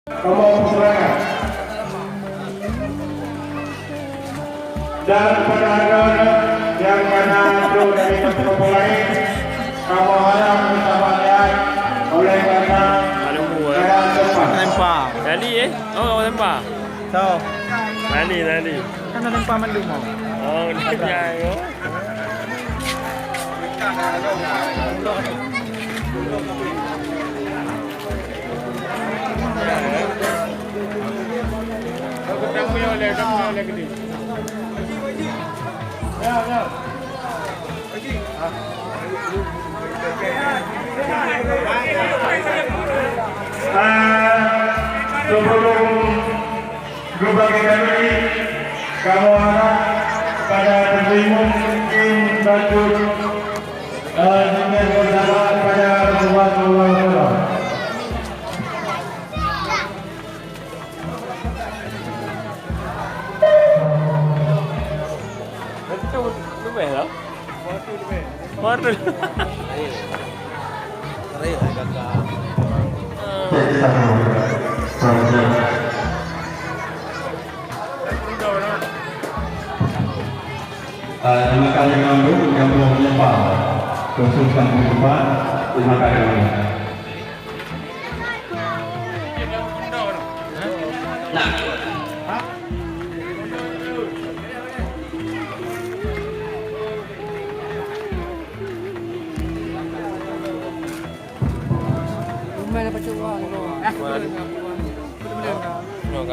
Kamu serangan. Dan pada anda yang mana itu dari tempat lain, kamu harap bersama lihat oleh karena jalan depan. Lempar. Tadi oh lempar. Tahu. Tadi. Kan ada lempar mandum mau. Oh, dia jago. Sebelum gerobak kami, kamu harap pada terlimun mungkin baju dengan bersama pada rumah-rumah. Lu bel. Waduh. Terima kasih yang belum menyapa khususkan kehidupan. Terima kasih. Nah, Rumah dapat cuba.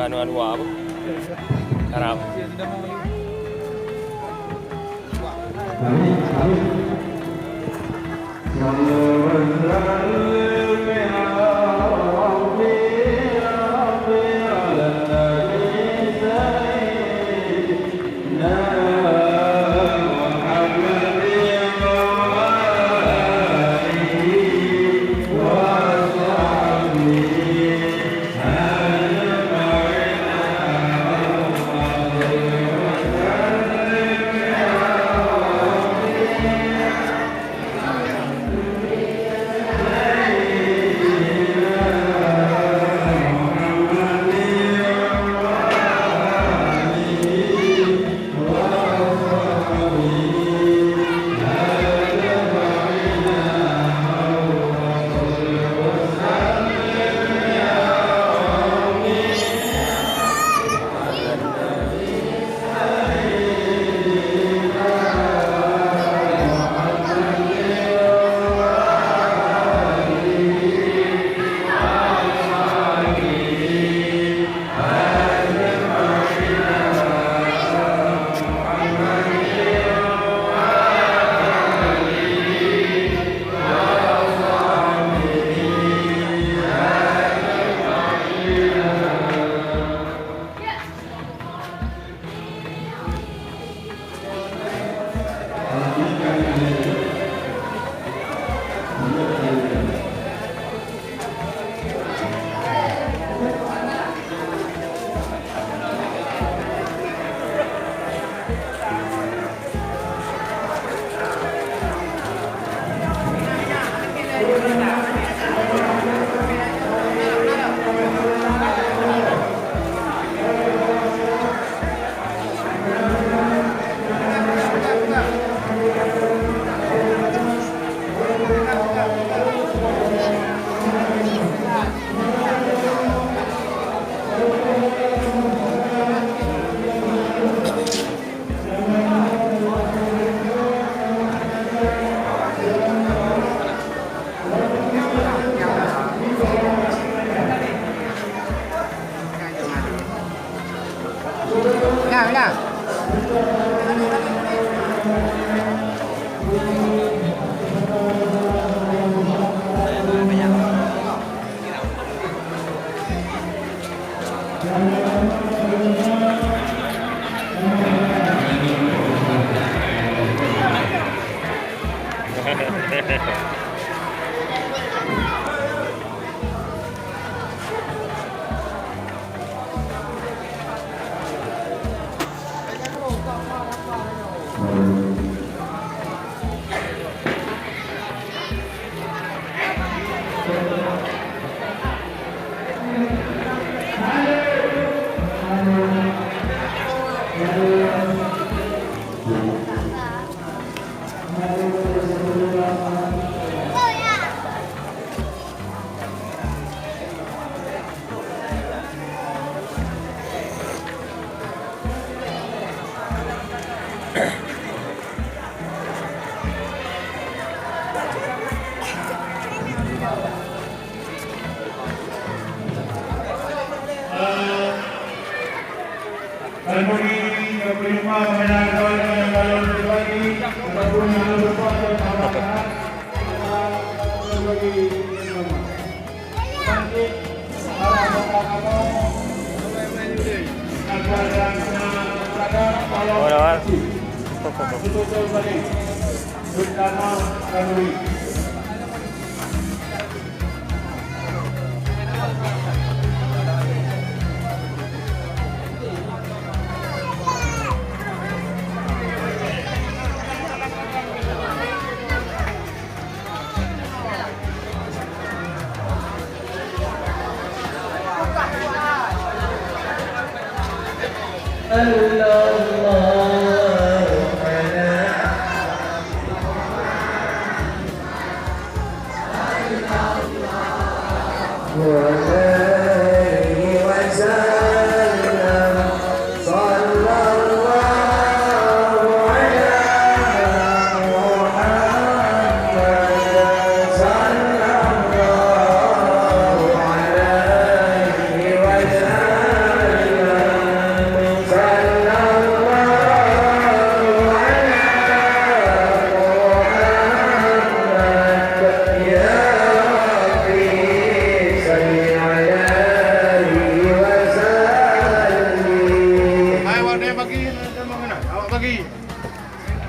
Anu apa? Harap. Nah. Kanuri, kelima menang gol yang balon berbagi, ataupun yang lupa terpaksa. Bagi bangkit, arah bangkit agar yang berada balon tutup balik. Bersama Kanuri.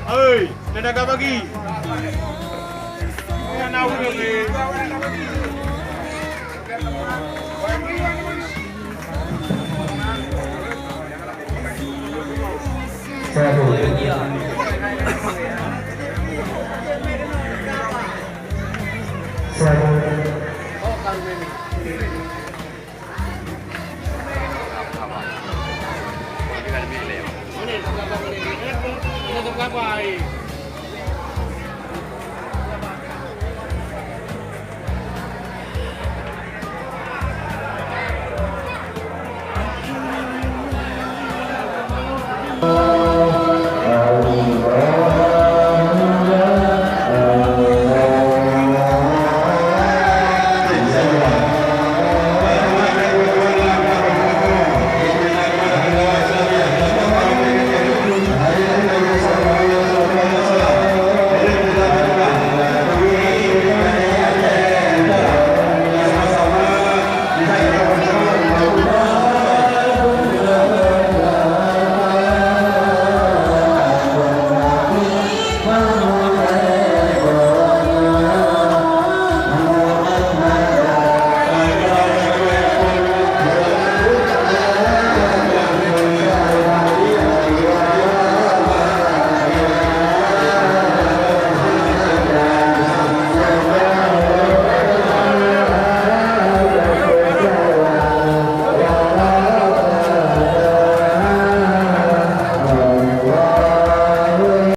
Oi, nak bagi. Ya nak bagi. Berapa?